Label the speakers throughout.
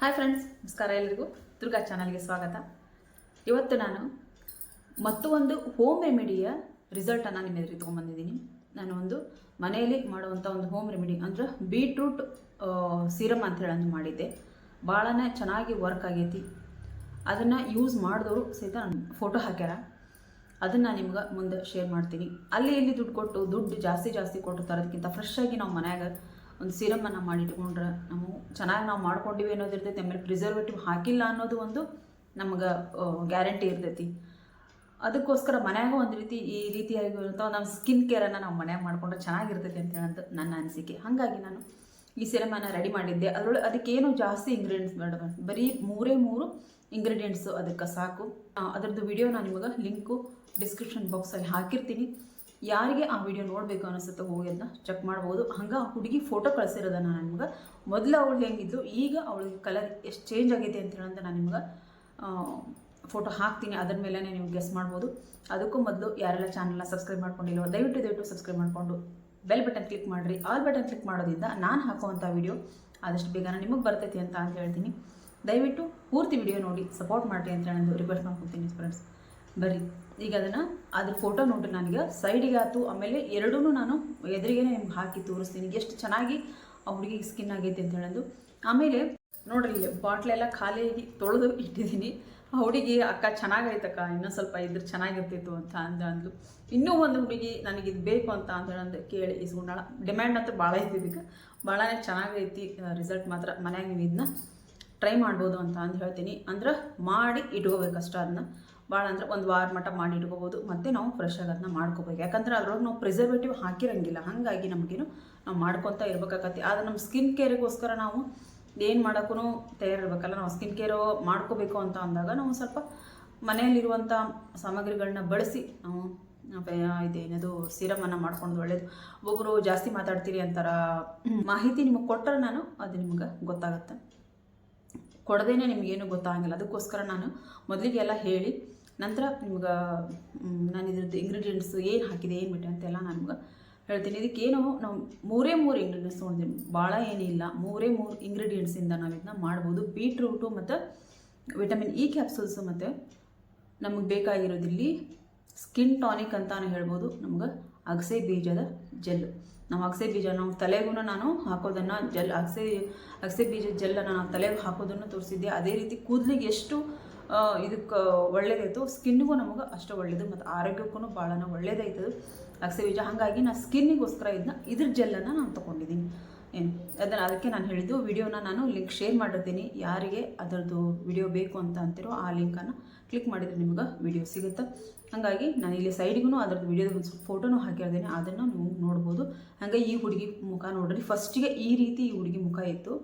Speaker 1: Hi friends, ನಮಸ್ಕಾರ. ಎಲ್ಲರಿಗೂ ದುರ್ಗಾ ಚಾನಲ್ಗೆ ಸ್ವಾಗತ. ಇವತ್ತು ನಾನು ಮತ್ತೊಂದು ಹೋಮ್ ರೆಮಿಡಿಯ ರಿಸಲ್ಟನ್ನು ನಿಮ್ಮ ಎದುರಿಗೆ ತೊಗೊಂಬಂದಿದ್ದೀನಿ. ನಾನು ಒಂದು ಮನೆಯಲ್ಲಿ ಮಾಡುವಂಥ ಒಂದು ಹೋಮ್ ರೆಮಿಡಿ ಅಂದರೆ ಬೀಟ್ರೂಟ್ ಸೀರಮ್ ಅಂತ ಹೇಳೋದು ಮಾಡಿದ್ದೆ. ಭಾಳನೇ ಚೆನ್ನಾಗಿ ವರ್ಕ್ ಆಗೈತಿ. ಅದನ್ನು ಯೂಸ್ ಮಾಡಿದವರು ಸಹಿತ ನಾನು ಫೋಟೋ ಹಾಕ್ಯಾರ. ಅದನ್ನು ನಿಮ್ಗೆ ಮುಂದೆ ಶೇರ್ ಮಾಡ್ತೀನಿ. ಅಲ್ಲಿ ಇಲ್ಲಿ ದುಡ್ಡು ಜಾಸ್ತಿ ಕೊಟ್ಟು ತರೋದಕ್ಕಿಂತ ಫ್ರೆಶ್ ಆಗಿ ನಾವು ಮನ್ಯಾಗ ಒಂದು ಸೀರಮನ್ನು ಮಾಡಿಟ್ಕೊಂಡ್ರೆ ನಾವು ಮಾಡ್ಕೊಂಡಿವಿ ಅನ್ನೋದಿರ್ತೈತಿ. ಆಮೇಲೆ ಪ್ರಿಸರ್ವೇಟಿವ್ ಹಾಕಿಲ್ಲ ಅನ್ನೋದು ಒಂದು ನಮ್ಗೆ ಗ್ಯಾರಂಟಿ ಇರ್ತೈತಿ. ಅದಕ್ಕೋಸ್ಕರ ಮನ್ಯಾಗ ಒಂದು ಈ ರೀತಿಯಾಗಿರುವಂಥ ನಮ್ಮ ಸ್ಕಿನ್ ಕೇರನ್ನು ನಾವು ಮನ್ಯಾಗ ಮಾಡಿಕೊಂಡ್ರೆ ಚೆನ್ನಾಗಿರ್ತೈತಿ ಅಂತ ಹೇಳೋದು ನನ್ನ ಅನಿಸಿಕೆ. ಹಾಗಾಗಿ ನಾನು ಈ ಸೀರಮನ್ನು ರೆಡಿ ಮಾಡಿದ್ದೆ. ಅದಕ್ಕೇನು ಜಾಸ್ತಿ ಇಂಗ್ರೀಡಿಯೆಂಟ್ಸ್ ಬೇಡ, ಬರೀ ಮೂರೇ ಇಂಗ್ರೀಡಿಯೆಂಟ್ಸು ಅದಕ್ಕೆ ಸಾಕು. ಅದರದ್ದು ವಿಡಿಯೋ ನಾನು ನಿಮಗೆ ಲಿಂಕು ಡಿಸ್ಕ್ರಿಪ್ಷನ್ ಬಾಕ್ಸಲ್ಲಿ ಹಾಕಿರ್ತೀನಿ. ಯಾರಿಗೆ ಆ ವಿಡಿಯೋ ನೋಡಬೇಕು ಅನಿಸುತ್ತೋ ಹೋಗಿ ಅದನ್ನ ಚೆಕ್ ಮಾಡ್ಬೋದು. ಹಂಗೆ ಆ ಹುಡುಗಿ ಫೋಟೋ ಕಳಿಸಿರೋದನ್ನು ನಾನು ನಿಮ್ಗೆ ಮೊದಲು ಅವಳು ಹೆಂಗಿದ್ದು ಈಗ ಅವಳಿಗೆ ಕಲರ್ ಎಷ್ಟು ಚೇಂಜ್ ಆಗೈತೆ ಅಂತ ಹೇಳಂತ ನಾನು ನಿಮ್ಗೆ ಫೋಟೋ ಹಾಕ್ತೀನಿ. ಅದ್ರ ಮೇಲೆ ನೀವು ಗೆಸ್ ಮಾಡ್ಬೋದು. ಅದಕ್ಕೂ ಮೊದಲು ಯಾರೆಲ್ಲ ಚಾನಲ್ನ ಸಬ್ಸ್ಕ್ರೈಬ್ ಮಾಡ್ಕೊಂಡಿಲ್ಲ ದಯವಿಟ್ಟು ಸಬ್ಸ್ಕ್ರೈಬ್ ಮಾಡಿಕೊಂಡು ಬೆಲ್ ಬಟನ್ ಕ್ಲಿಕ್ ಮಾಡಿರಿ. ಆಲ್ ಬಟನ್ ಕ್ಲಿಕ್ ಮಾಡೋದ್ರಿಂದ ನಾನು ಹಾಕುವಂಥ ವಿಡಿಯೋ ಆದಷ್ಟು ಬೇಗ ನಿಮಗೆ ಬರ್ತೈತಿ ಅಂತ ಹೇಳ್ತೀನಿ. ದಯವಿಟ್ಟು ಪೂರ್ತಿ ವಿಡಿಯೋ ನೋಡಿ ಸಪೋರ್ಟ್ ಮಾಡಿರಿ ಅಂತ ಹೇಳೋದು ರಿಕ್ವೆಸ್ಟ್ ಮಾಡ್ಕೊತೀನಿ ಫ್ರೆಂಡ್ಸ್. ಬರ್ರಿ ಈಗ ಅದ್ರ ಫೋಟೋ ನೋಡ್ರಿ. ನನಗೆ ಸೈಡಿಗೆ ಆಯ್ತು, ಆಮೇಲೆ ಎರಡೂ ನಾನು ಎದುರಿಗೆ ನಿಮ್ಗೆ ಹಾಕಿ ತೋರಿಸ್ತೀನಿ ಎಷ್ಟು ಚೆನ್ನಾಗಿ ಆ ಹುಡುಗಿಗೆ ಸ್ಕಿನ್ ಆಗೈತೆ ಅಂತ ಹೇಳೋದು. ಆಮೇಲೆ ನೋಡ್ರಿ, ಇಲ್ಲಿ ಬಾಟ್ಲೆಲ್ಲ ಖಾಲಿಯಾಗಿ ತೊಳೆದು ಇಟ್ಟಿದ್ದೀನಿ. ಆ ಹುಡುಗಿ ಅಕ್ಕ ಚೆನ್ನಾಗೈತಕ್ಕ, ಇನ್ನೂ ಸ್ವಲ್ಪ ಇದ್ರೆ ಚೆನ್ನಾಗಿರ್ತಿತ್ತು ಅಂತ ಅಂದ್ಲು. ಇನ್ನೂ ಒಂದು ಹುಡುಗಿ ನನಗಿದು ಬೇಕು ಅಂತ ಹೇಳೋದು ಕೇಳಿ ಇಸ್ಕೊಂಡಾಳ. ಡಿಮ್ಯಾಂಡ್ ಅಂತೂ ಭಾಳ ಐತಿ, ಇದಕ್ಕೆ ಭಾಳನೇ ಚೆನ್ನಾಗೈತಿ ರಿಸಲ್ಟ್. ಮಾತ್ರ ಮನ್ಯಾಗ ನೀವು ಇದನ್ನ ಟ್ರೈ ಮಾಡ್ಬೋದು ಅಂತ ಹೇಳ್ತೀನಿ. ಅಂದ್ರೆ ಮಾಡಿ ಇಟ್ಕೋಬೇಕಷ್ಟ. ಅದನ್ನ ಭಾಳ ಅಂದರೆ ಒಂದು ವಾರ ಮಟ್ಟ ಮಾಡಿ ಇಟ್ಕೋಬೋದು. ಮತ್ತು ನಾವು ಫ್ರೆಶ್ ಆಗಿ ಅದನ್ನ ಮಾಡ್ಕೋಬೇಕು. ಯಾಕಂದ್ರೆ ಅದ್ರೊಳಗೆ ನಾವು ಪ್ರಿಸರ್ವೇಟಿವ್ ಹಾಕಿರಂಗಿಲ್ಲ. ಹಾಗಾಗಿ ನಮಗೇನು ನಾವು ಮಾಡ್ಕೊತ ಇರ್ಬೇಕಾಗತ್ತೆ. ಆದರೆ ನಮ್ಮ ಸ್ಕಿನ್ ಕೇರಿಗೋಸ್ಕರ ನಾವು ಏನು ಮಾಡೋಕ್ಕೂ ತಯಾರಿರ್ಬೇಕಲ್ಲ. ನಾವು ಸ್ಕಿನ್ ಕೇರು ಮಾಡ್ಕೋಬೇಕು ಅಂತ ಅಂದಾಗ ನಾವು ಸ್ವಲ್ಪ ಮನೆಯಲ್ಲಿರುವಂಥ ಸಾಮಗ್ರಿಗಳನ್ನ ಬಳಸಿ ನಾವು ಇದೇನದು ಸೀರಮನ್ನು ಮಾಡ್ಕೊಂಡು ಒಳ್ಳೇದು. ಒಬ್ಬರು ಜಾಸ್ತಿ ಮಾತಾಡ್ತೀರಿ ಅಂತಾರ, ಮಾಹಿತಿ ನಿಮಗೆ ಕೊಟ್ಟರೆ ನಾನು ಅದು ನಿಮ್ಗೆ ಗೊತ್ತಾಗುತ್ತೆ. ಕೊಡದೇನೆ ನಿಮಗೇನು ಗೊತ್ತಾಗಂಗಿಲ್ಲ. ಅದಕ್ಕೋಸ್ಕರ ನಾನು ಮೊದಲಿಗೆ ಎಲ್ಲ ಹೇಳಿ ನಂತರ ನಿಮ್ಗೆ ನಾನು ಇದ್ರದ್ದು ಇಂಗ್ರೀಡಿಯೆಂಟ್ಸ್ ಏನು ಹಾಕಿದೆ ಏನು ಬಿಟ್ಟೆ ಅಂತೆಲ್ಲ ನಾನು ನಿಮ್ಗೆ ಹೇಳ್ತೀನಿ. ಇದಕ್ಕೇನು ನಾವು ಮೂರೇ ಇಂಗ್ರೀಡಿಯೆಂಟ್ಸ್ ತೊಗೊಂಡಿದ್ದೀನಿ, ಭಾಳ ಏನಿಲ್ಲ. ಮೂರೇ ಇಂಗ್ರೀಡಿಯೆಂಟ್ಸಿಂದ ನಾವು ಇದನ್ನ ಮಾಡ್ಬೋದು. ಬೀಟ್ರೂಟು ಮತ್ತು ವಿಟಮಿನ್ ಇ ಕ್ಯಾಪ್ಸೂಲ್ಸು ಮತ್ತು ನಮಗೆ ಬೇಕಾಗಿರೋದಿಲ್ಲಿ ಸ್ಕಿನ್ ಟಾನಿಕ್ ಅಂತಾನು ಹೇಳ್ಬೋದು. ನಮ್ಗೆ ಅಗಸೆ ಬೀಜದ ಜೆಲ್ಲು. ನಾವು ಅಗಸೆ ಬೀಜ ನಾವು ತಲೆಗೂ ನಾನು ಹಾಕೋದನ್ನು ಅಗಸೆ ಬೀಜದ ಜೆಲ್ಲನ್ನು ನಾವು ತಲೆಗೆ ಹಾಕೋದನ್ನು ತೋರಿಸಿದ್ದೆ. ಅದೇ ರೀತಿ ಕೂದಲಿಗೆ ಎಷ್ಟು ಇದಕ್ಕೆ ಒಳ್ಳೇದಾಯಿತು, ಸ್ಕಿನ್ನಿಗೂ ನಮಗೆ ಅಷ್ಟು ಒಳ್ಳೆಯದು ಮತ್ತು ಆರೋಗ್ಯಕ್ಕೂ ಭಾಳನ ಒಳ್ಳೇದಾಯ್ತದು ಅಗಸೆ ಬೀಜ. ಹಾಗಾಗಿ ನಾನು ಸ್ಕಿನ್ನಿಗೋಸ್ಕರ ಇದ್ರ ಜೆಲ್ಲನ್ನು ನಾನು ತೊಗೊಂಡಿದ್ದೀನಿ. ಅದಕ್ಕೆ ನಾನು ಹೇಳಿದ್ದು ವಿಡಿಯೋನ ನಾನು ಲಿಂಕ್ ಶೇರ್ ಮಾಡಿರ್ತೀನಿ. ಯಾರಿಗೆ ಅದರದ್ದು ವಿಡಿಯೋ ಬೇಕು ಅಂತ ಅಂತಿರೋ ಆ ಲಿಂಕನ್ನು ಕ್ಲಿಕ್ ಮಾಡಿದರೆ ನಿಮ್ಗೆ ವಿಡಿಯೋ ಸಿಗುತ್ತೆ. ಹಾಗಾಗಿ ನಾನು ಇಲ್ಲಿ ಸೈಡಿಗೂ ಅದರದ್ದು ವಿಡಿಯೋದ ಒಂದು ಫೋಟೋನೂ ಹಾಕಿರ್ತೀನಿ, ಅದನ್ನು ನೀವು ನೋಡ್ಬೋದು. ಹಾಗೆ ಈ ಹುಡುಗಿ ಮುಖ ನೋಡ್ರಿ. ಫಸ್ಟಿಗೆ ಈ ರೀತಿ ಈ ಹುಡುಗಿ ಮುಖ ಇತ್ತು.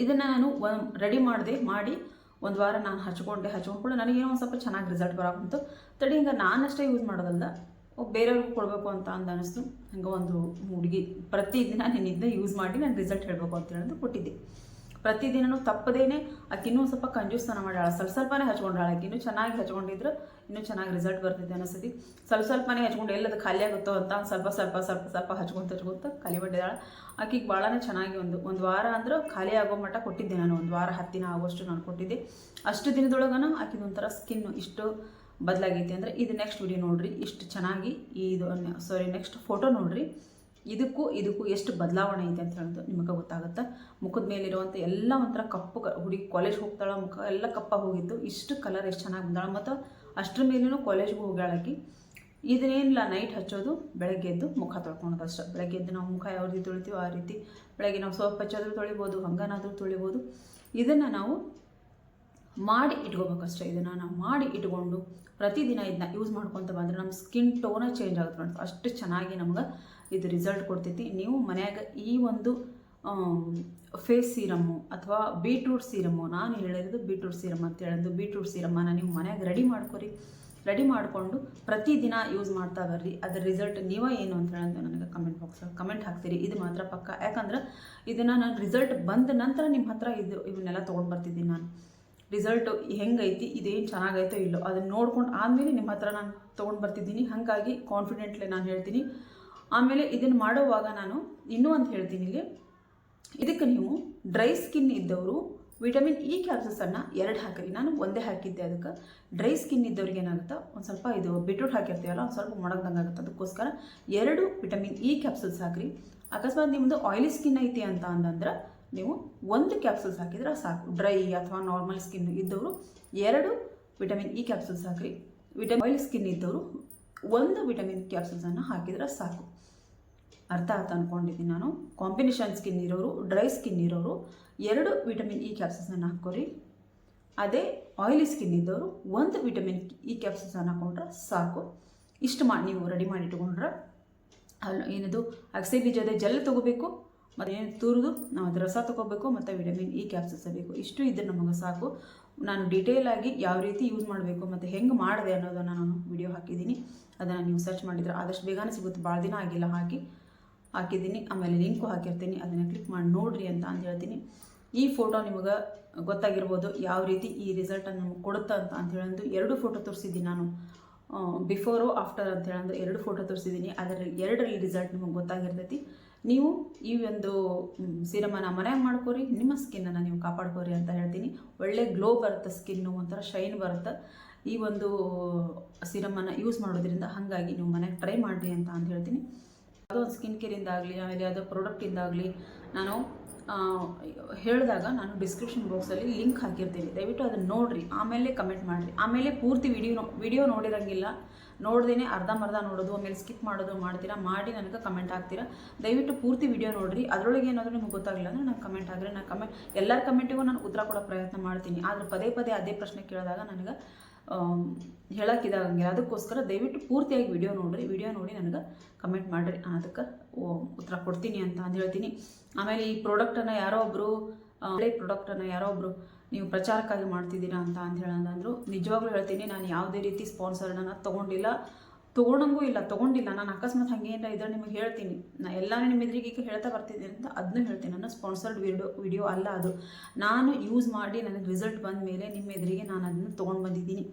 Speaker 1: ಇದನ್ನು ನಾನು ರೆಡಿ ಮಾಡಿ ಒಂದು ವಾರ ನಾನು ಹಚ್ಕೊಂಡ್ಕೊಂಡು ನನಗೇನೋ ಒಂದು ಸ್ವಲ್ಪ ಚೆನ್ನಾಗಿ ರಿಸಲ್ಟ್ ಬರೋಕ್ಕಂತು. ತಡಿ ಹಿಂಗೆ ನಾನಷ್ಟೇ ಯೂಸ್ ಮಾಡೋದಲ್ಲ, ಬೇರೆಯವ್ರಿಗೂ ಕೊಡಬೇಕು ಅಂತ ಅನ್ನಿಸ್ತು. ಹಂಗೆ ಒಂದು ಹುಡುಗಿ ಪ್ರತಿದಿನ ನಾನು ಇದನ್ನ ಯೂಸ್ ಮಾಡಿ ನಾನು ರಿಸಲ್ಟ್ ಹೇಳಬೇಕು ಅಂತ ಹೇಳೋದು ಕೊಟ್ಟಿದ್ದೆ. ಪ್ರತಿದಿನವೂ ತಪ್ಪದೇನೆ ಆಕೆ ಇನ್ನೂ ಸ್ವಲ್ಪ ಕಂಜೂಸ್ತನ ಮಾಡ್ಯಾಳ. ಸ್ವಲ್ಪನೇ ಹಚ್ಕೊಂಡಾಳ. ಆಕೆ ಇನ್ನೂ ಚೆನ್ನಾಗಿ ಹಚ್ಕೊಂಡಿದ್ರೆ ಇನ್ನೂ ಚೆನ್ನಾಗಿ ರಿಸಲ್ಟ್ ಬರ್ತೈತೆ ಅನಿಸ್ತೈತಿ. ಸ್ವಲ್ಪನೇ ಹಚ್ಕೊಂಡು ಎಲ್ಲದು ಖಾಲಿ ಆಗುತ್ತೋ ಅಂತ ಸ್ವಲ್ಪ ಹಚ್ಕೊಂತ ಖಾಲಿ ಮಾಡಿದಾಳ. ಆಕೆಗೆ ಭಾಳನೇ ಚೆನ್ನಾಗಿ ಒಂದು ವಾರ ಅಂದ್ರೆ ಖಾಲಿ ಆಗೋ ಮಟ್ಟ ಕೊಟ್ಟಿದ್ದೆ ನಾನು. ಒಂದು ವಾರ 10 ದಿನ ಆಗೋಷ್ಟು ನಾನು ಕೊಟ್ಟಿದ್ದೆ. ಅಷ್ಟು ದಿನದೊಳಗನ ಆಕೆದು ಒಂಥರ ಸ್ಕಿನ್ ಇಷ್ಟು ಬದಲಾಗೈತಿ. ಅಂದರೆ ಇದು ನೆಕ್ಸ್ಟ್ ವಿಡಿಯೋ ನೋಡಿರಿ, ಇಷ್ಟು ಚೆನ್ನಾಗಿ ನೆಕ್ಸ್ಟ್ ಫೋಟೋ ನೋಡಿರಿ. ಇದಕ್ಕೂ ಎಷ್ಟು ಬದಲಾವಣೆ ಐತೆ ಅಂತ ಹೇಳೋದು ನಿಮಗೆ ಗೊತ್ತಾಗುತ್ತೆ. ಮುಖದ ಮೇಲಿರುವಂಥ ಎಲ್ಲ ಒಂಥರ ಕಪ್ಪು ಹುಡುಗಿ ಕಾಲೇಜ್ ಹೋಗ್ತಾಳ, ಮುಖ ಎಲ್ಲ ಕಪ್ಪಾಗಿ ಹೋಗಿತ್ತು. ಇಷ್ಟು ಕಲರ್ ಎಷ್ಟು ಚೆನ್ನಾಗಿ ಬಂದಾಳ. ಮತ್ತು ಅಷ್ಟರ ಮೇಲೇನೂ ಕಾಲೇಜ್ಗೂ ಹೋಗ್ಯಾಳಕಿ. ಇದನ್ನೇನಿಲ್ಲ, ನೈಟ್ ಹಚ್ಚೋದು, ಬೆಳಗ್ಗೆ ಎದ್ದು ಮುಖ ತೊಳ್ಕೊಳೋದು ಅಷ್ಟೇ. ಬೆಳಗ್ಗೆ ಎದ್ದು ನಾವು ಮುಖ ಯಾವ ರೀತಿ ತೊಳಿತೀವೋ ಆ ರೀತಿ ಬೆಳಗ್ಗೆ ನಾವು ಸೋಪ್ ಹಚ್ಚೋದ್ರೂ ತೊಳಿಬೋದು, ಹಂಗನಾದರೂ ತೊಳಿಬೋದು. ಇದನ್ನು ನಾವು ಮಾಡಿ ಇಟ್ಕೋಬೇಕಷ್ಟೇ. ಇದನ್ನು ನಾವು ಮಾಡಿ ಇಟ್ಕೊಂಡು ಪ್ರತಿದಿನ ಇದನ್ನ ಯೂಸ್ ಮಾಡ್ಕೊತ ಬಂದರೆ ನಮ್ಮ ಸ್ಕಿನ್ ಟೋನೇ ಚೇಂಜ್ ಆಗುತ್ತೆ ಫ್ರೆಂಡ್ಸ್. ಅಷ್ಟು ಚೆನ್ನಾಗಿ ನಮ್ಗೆ ಇದು ರಿಸಲ್ಟ್ ಕೊಡ್ತೈತಿ. ನೀವು ಮನ್ಯಾಗ ಈ ಒಂದು ಫೇಸ್ ಸೀರಮ್ಮು ಅಥವಾ ಬೀಟ್ರೂಟ್ ಸೀರಮ್ಮು, ನಾನು ಹೇಳಿರೋದು ಬೀಟ್ರೂಟ್ ಸೀರಮ್ ಅಂತ ಹೇಳೋದು. ಬೀಟ್ರೂಟ್ ಸೀರಮ್ಮನ್ನು ನೀವು ಮನ್ಯಾಗ ರೆಡಿ ಮಾಡಿಕೊಂಡು ಪ್ರತಿದಿನ ಯೂಸ್ ಮಾಡ್ತಾ ಬರ್ರಿ. ಅದರ ರಿಸಲ್ಟ್ ನೀವೇ ಏನು ಅಂತ ಹೇಳೋದು ನನಗೆ ಕಮೆಂಟ್ ಹಾಕ್ತೀರಿ. ಇದು ಮಾತ್ರ ಪಕ್ಕ. ಯಾಕಂದ್ರೆ ಇದನ್ನು ನಾನು ರಿಸಲ್ಟ್ ಬಂದ ನಂತರ ನಿಮ್ಮ ಹತ್ರ ಇವನ್ನೆಲ್ಲ ತೊಗೊಂಡು ಬರ್ತಿದ್ದೀನಿ. ನಾನು ರಿಸಲ್ಟು ಹೆಂಗೈತಿ, ಇದೇನು ಚೆನ್ನಾಗೈತೋ ಇಲ್ಲೋ ಅದನ್ನು ನೋಡ್ಕೊಂಡು ಆದಮೇಲೆ ನಿಮ್ಮ ಹತ್ರ ನಾನು ತೊಗೊಂಡು ಬರ್ತಿದ್ದೀನಿ. ಹಾಗಾಗಿ ಕಾನ್ಫಿಡೆಂಟ್ಲಿ ನಾನು ಹೇಳ್ತೀನಿ. ಆಮೇಲೆ ಇದನ್ನು ಮಾಡೋವಾಗ ನಾನು ಇನ್ನೂ ಅಂತ ಹೇಳ್ತೀನಿ, ಇಲ್ಲಿ ಇದಕ್ಕೆ ನೀವು ಡ್ರೈ ಸ್ಕಿನ್ ಇದ್ದವರು ವಿಟಮಿನ್ ಇ ಕ್ಯಾಪ್ಸೂಲ್ಸನ್ನು 2 ಹಾಕಿರಿ. ನಾನು ಒಂದೇ ಹಾಕಿದ್ದೆ. ಅದಕ್ಕೆ ಡ್ರೈ ಸ್ಕಿನ್ ಇದ್ದವ್ರಿಗೆ ಏನಾಗುತ್ತೆ, ಒಂದು ಸ್ವಲ್ಪ ಇದು ಬೀಟ್ರೂಟ್ ಹಾಕಿರ್ತೀವಲ್ಲ, ಒಂದು ಸ್ವಲ್ಪ ಮೊಳಗ್ದಂಗೆ ಆಗುತ್ತೆ. ಅದಕ್ಕೋಸ್ಕರ 2 ವಿಟಮಿನ್ ಇ ಕ್ಯಾಪ್ಸೂಲ್ಸ್ ಹಾಕಿರಿ. ಅಕಸ್ಮಾತ್ ನಿಮ್ಮದು ಆಯಿಲಿ ಸ್ಕಿನ್ ಐತಿ ಅಂತ ಅಂದಂದ್ರೆ ನೀವು 1 ಕ್ಯಾಪ್ಸೂಲ್ಸ್ ಹಾಕಿದ್ರೆ ಸಾಕು. ಡ್ರೈ ಅಥವಾ ನಾರ್ಮಲ್ ಸ್ಕಿನ್ ಇದ್ದವರು 2 ವಿಟಮಿನ್ ಇ ಕ್ಯಾಪ್ಸೂಲ್ಸ್ ಹಾಕಿರಿ. ಆಯಿಲಿ ಸ್ಕಿನ್ ಇದ್ದವರು 1 ವಿಟಮಿನ್ ಕ್ಯಾಪ್ಸೂಲ್ಸನ್ನು ಹಾಕಿದ್ರೆ ಸಾಕು. ಅರ್ಥ ಆಯ್ತು ಅಂದ್ಕೊಂಡಿದ್ದೀನಿ ನಾನು. ಕಾಂಬಿನೇಷನ್ ಸ್ಕಿನ್ ಇರೋರು, ಡ್ರೈ ಸ್ಕಿನ್ ಇರೋರು 2 ವಿಟಮಿನ್ ಇ ಕ್ಯಾಪ್ಸೂಲ್ಸನ್ನು ಹಾಕ್ಕೊರಿ. ಅದೇ ಆಯಿಲಿ ಸ್ಕಿನ್ ಇದ್ದವರು 1 ವಿಟಮಿನ್ ಇ ಕ್ಯಾಪ್ಸೂಲ್ಸನ್ನು ಹಾಕೊಂಡ್ರೆ ಸಾಕು. ಇಷ್ಟು ನೀವು ರೆಡಿ ಮಾಡಿ ಇಟ್ಕೊಂಡ್ರೆ ಏನದು ಅಗಸೆ ಬೀಜದ ಜೆಲ್ ತೊಗೋಬೇಕು, ಮತ್ತು ಏನು ತುರಿದು ನಾವು ಅದು ರಸ ತೊಗೋಬೇಕು, ಮತ್ತು ವಿಟಮಿನ್ ಇ ಕ್ಯಾಪ್ಸೂಲ್ಸ್ ಬೇಕು. ಇಷ್ಟು ಇದ್ರೆ ನಮಗೆ ಸಾಕು. ನಾನು ಡೀಟೇಲಾಗಿ ಯಾವ ರೀತಿ ಯೂಸ್ ಮಾಡಬೇಕು ಮತ್ತು ಹೆಂಗೆ ಮಾಡಿದೆ ಅನ್ನೋದನ್ನು ನಾನು ವಿಡಿಯೋ ಹಾಕಿದ್ದೀನಿ. ಅದನ್ನು ನೀವು ಸರ್ಚ್ ಮಾಡಿದರೆ ಆದಷ್ಟು ಬೇಗನೆ ಸಿಗುತ್ತೆ. ಭಾಳ ದಿನ ಆಗಿಲ್ಲ ಹಾಕಿದ್ದೀನಿ. ಆಮೇಲೆ ಲಿಂಕು ಹಾಕಿರ್ತೀನಿ, ಅದನ್ನು ಕ್ಲಿಕ್ ಮಾಡಿ ನೋಡಿರಿ ಅಂತ ಹೇಳ್ತೀನಿ. ಈ ಫೋಟೋ ನಿಮಗೆ ಗೊತ್ತಾಗಿರ್ಬೋದು ಯಾವ ರೀತಿ ಈ ರಿಸಲ್ಟನ್ನು ನಮಗೆ ಕೊಡುತ್ತಾ ಅಂತ ಹೇಳಂದು 2 ಫೋಟೋ ತೋರಿಸಿದ್ದೀನಿ ನಾನು. ಬಿಫೋರು ಆಫ್ಟರ್ ಅಂತ ಹೇಳಂದು 2 ಫೋಟೋ ತೋರಿಸಿದ್ದೀನಿ. ಅದರಲ್ಲಿ 2ರಲ್ಲಿ ರಿಸಲ್ಟ್ ನಿಮಗೆ ಗೊತ್ತಾಗಿರ್ತೈತಿ. ನೀವು ಈ ಒಂದು ಸೀರಮನ್ನು ಮನೆಯಾಗ ಮಾಡ್ಕೋರಿ, ನಿಮ್ಮ ಸ್ಕಿನ್ನನ್ನು ನೀವು ಕಾಪಾಡ್ಕೋರಿ ಅಂತ ಹೇಳ್ತೀನಿ. ಒಳ್ಳೆ ಗ್ಲೋ ಬರುತ್ತೆ, ಸ್ಕಿನ್ನು ಒಂಥರ ಶೈನ್ ಬರುತ್ತೆ ಈ ಒಂದು ಸೀರಮನ್ನು ಯೂಸ್ ಮಾಡೋದ್ರಿಂದ. ಹಾಗಾಗಿ ನೀವು ಮನೆಗೆ ಟ್ರೈ ಮಾಡಿರಿ ಅಂತ ಹೇಳ್ತೀನಿ. ಯಾವುದೋ ಒಂದು ಸ್ಕಿನ್ ಕೇರಿಂದಾಗಲಿ, ಆಮೇಲೆ ಯಾವುದೋ ಪ್ರಾಡಕ್ಟಿಂದಾಗಲಿ ನಾನು ಹೇಳಿದಾಗ ನಾನು ಡಿಸ್ಕ್ರಿಪ್ಷನ್ ಬಾಕ್ಸಲ್ಲಿ ಲಿಂಕ್ ಹಾಕಿರ್ತೀನಿ. ದಯವಿಟ್ಟು ಅದನ್ನು ನೋಡಿರಿ, ಆಮೇಲೆ ಕಮೆಂಟ್ ಮಾಡಿರಿ. ಆಮೇಲೆ ಪೂರ್ತಿ ವಿಡಿಯೋ ನೋಡಿರಂಗಿಲ್ಲ, ನೋಡ್ದೇ ಅರ್ಧಂಬರ್ಧ ನೋಡೋದು, ಆಮೇಲೆ ಸ್ಕಿಪ್ ಮಾಡೋದು ಮಾಡ್ತೀರಾ, ಮಾಡಿ ನನಗೆ ಕಮೆಂಟ್ ಹಾಕ್ತೀರಾ. ದಯವಿಟ್ಟು ಪೂರ್ತಿ ವಿಡಿಯೋ ನೋಡಿರಿ. ಅದರೊಳಗೆ ಏನಾದರೂ ನಿಮ್ಗೆ ಗೊತ್ತಾಗಲಿಲ್ಲ ಅಂದರೆ ನಾನು ಕಮೆಂಟ್ ಆಗಿರಿ. ನಾನು ಎಲ್ಲರ ಕಮೆಂಟಿಗೂ ನಾನು ಉತ್ತರ ಕೊಡೋ ಪ್ರಯತ್ನ ಮಾಡ್ತೀನಿ. ಆದರೆ ಪದೇ ಅದೇ ಪ್ರಶ್ನೆ ಕೇಳಿದಾಗ ನನಗೆ ಹೇಳೋಕ್ಕಿದಾಗಂಗಿಲ್ಲ. ಅದಕ್ಕೋಸ್ಕರ ದಯವಿಟ್ಟು ಪೂರ್ತಿಯಾಗಿ ವಿಡಿಯೋ ನೋಡಿ ನನಗೆ ಕಮೆಂಟ್ ಮಾಡಿರಿ. ನಾನು ಅದಕ್ಕೆ ಉತ್ತರ ಕೊಡ್ತೀನಿ ಅಂತ ಹೇಳ್ತೀನಿ. ಆಮೇಲೆ ಈ ಪ್ರಾಡಕ್ಟನ್ನು ಯಾರೋ ಒಬ್ಬರು ನೀವು ಪ್ರಚಾರಕ್ಕಾಗಿ ಮಾಡ್ತಿದ್ದೀರಾ ಅಂತ ಹೇಳೋದಂದ್ರು ನಿಜವಾಗ್ಲೂ ಹೇಳ್ತೀನಿ, ನಾನು ಯಾವುದೇ ರೀತಿ ಸ್ಪಾನ್ಸರ್ಡನ್ನು ತೊಗೊಂಡಿಲ್ಲ. ನಾನು ಅಕಸ್ಮಾತ್ ಹಾಗೇನ ಇದ್ರೆ ನಿಮಗೆ ಹೇಳ್ತೀನಿ. ನಾನು ಎಲ್ಲಾನು ನಿಮ್ಮ ಎದುರಿಗೆ ಈಗ ಹೇಳ್ತಾ ಬರ್ತಿದ್ದೀನಿ ಅಂತ ಅದನ್ನೂ ಹೇಳ್ತೀನಿ. ನನ್ನ ಸ್ಪಾನ್ಸರ್ಡ್ ವಿಡಿಯೋ ಅಲ್ಲ ಅದು. ನಾನು ಯೂಸ್ ಮಾಡಿ ನನಗೆ ರಿಸಲ್ಟ್ ಬಂದ ಮೇಲೆ ನಿಮ್ಮ ಎದುರಿಗೆ ನಾನು ಅದನ್ನು ತೊಗೊಂಡು ಬಂದಿದ್ದೀನಿ.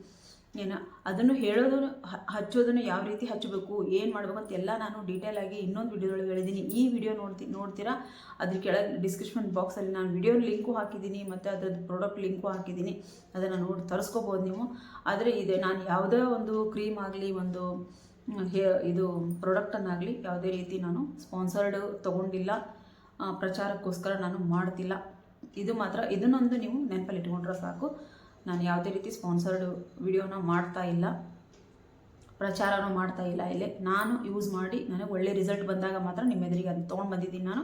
Speaker 1: ಅದನ್ನು ಹೇಳೋದು ಹಚ್ಚೋದನ್ನು ಯಾವ ರೀತಿ ಹಚ್ಚಬೇಕು, ಏನು ಮಾಡಬೇಕು ಅಂತ ಎಲ್ಲ ನಾನು ಡೀಟೇಲಾಗಿ ಇನ್ನೊಂದು ವಿಡಿಯೋದೊಳಗೆ ಹೇಳಿದ್ದೀನಿ. ಈ ವಿಡಿಯೋ ನೋಡ್ತೀರಾ, ಅದ್ರ ಕೆಳಗೆ ಡಿಸ್ಕ್ರಿಪ್ಷನ್ ಬಾಕ್ಸಲ್ಲಿ ನಾನು ವಿಡಿಯೋ ಲಿಂಕು ಹಾಕಿದ್ದೀನಿ, ಮತ್ತು ಅದರದ್ದು ಪ್ರಾಡಕ್ಟ್ ಲಿಂಕು ಹಾಕಿದ್ದೀನಿ. ಅದನ್ನು ನೋಡಿ ತರಿಸ್ಕೋಬೋದು ನೀವು. ಆದರೆ ನಾನು ಯಾವುದೇ ಒಂದು ಕ್ರೀಮ್ ಆಗಲಿ, ಒಂದು ಇದು ಪ್ರಾಡಕ್ಟನ್ನಾಗಲಿ ಯಾವುದೇ ರೀತಿ ನಾನು ಸ್ಪಾನ್ಸರ್ಡ್ ತೊಗೊಂಡಿಲ್ಲ, ಪ್ರಚಾರಕ್ಕೋಸ್ಕರ ನಾನು ಮಾಡ್ತಿಲ್ಲ. ಇದು ಮಾತ್ರ ಇದನ್ನೊಂದು ನೀವು ನೆನಪಲ್ಲಿ ಇಟ್ಕೊಂಡ್ರೆ ಸಾಕು. ನಾನು ಯಾವುದೇ ರೀತಿ ಸ್ಪಾನ್ಸರ್ಡ್ ವಿಡಿಯೋನ ಮಾಡ್ತಾ ಇಲ್ಲ, ಪ್ರಚಾರನೂ ಮಾಡ್ತಾ ಇಲ್ಲ. ಇಲ್ಲೇ ನಾನು ಯೂಸ್ ಮಾಡಿ ನನಗೆ ಒಳ್ಳೆ ರಿಸಲ್ಟ್ ಬಂದಾಗ ಮಾತ್ರ ನಿಮ್ಮ ಎದುರಿಗೆ ಅದನ್ನು ತೊಗೊಂಡು ಬಂದಿದ್ದೀನಿ. ನಾನು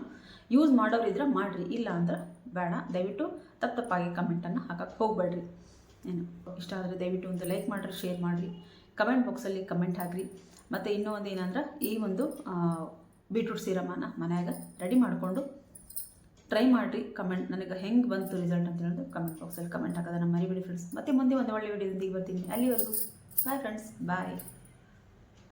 Speaker 1: ಯೂಸ್ ಮಾಡೋರಿದ್ರೆ ಮಾಡಿರಿ, ಇಲ್ಲ ಅಂದ್ರೆ ಬೇಡ. ದಯವಿಟ್ಟು ತಪ್ಪಾಗಿ ಕಮೆಂಟನ್ನು ಹಾಕಕ್ಕೆ ಹೋಗಬೇಡ್ರಿ. ಇಷ್ಟ ಆದರೆ ದಯವಿಟ್ಟು ಒಂದು ಲೈಕ್ ಮಾಡಿರಿ, ಶೇರ್ ಮಾಡಿರಿ, ಕಮೆಂಟ್ ಬಾಕ್ಸಲ್ಲಿ ಕಮೆಂಟ್ ಹಾಕಿರಿ. ಮತ್ತು ಇನ್ನೂ ಒಂದು ಏನಂದ್ರೆ, ಈ ಒಂದು ಬೀಟ್ರೂಟ್ ಸೀರಮನ್ನು ಮನ್ಯಾಗ ರೆಡಿ ಮಾಡಿಕೊಂಡು ಟ್ರೈ ಮಾಡಿರಿ. ಕಮೆಂಟ್ ನನಗೆ ಹೆಂಗೆ ಬಂತು ರಿಸಲ್ಟ್ ಅಂತ ಹೇಳೋದು ಕಮೆಂಟ್ ಬಾಕ್ಸಲ್ಲಿ ಕಮೆಂಟ್ ಹಾಕೋದನ್ನು ಮರಿಬೇಡಿ ಫ್ರೆಂಡ್ಸ್. ಮತ್ತೆ ಮುಂದೆ ಒಂದು ಒಳ್ಳೆ ವಿಡಿಯೋದೊಂದಿಗೆ ಬರ್ತೀನಿ. ಅಲ್ಲಿವರೆಗೂ ಬಾಯ್ ಫ್ರೆಂಡ್ಸ್, ಬಾಯ್.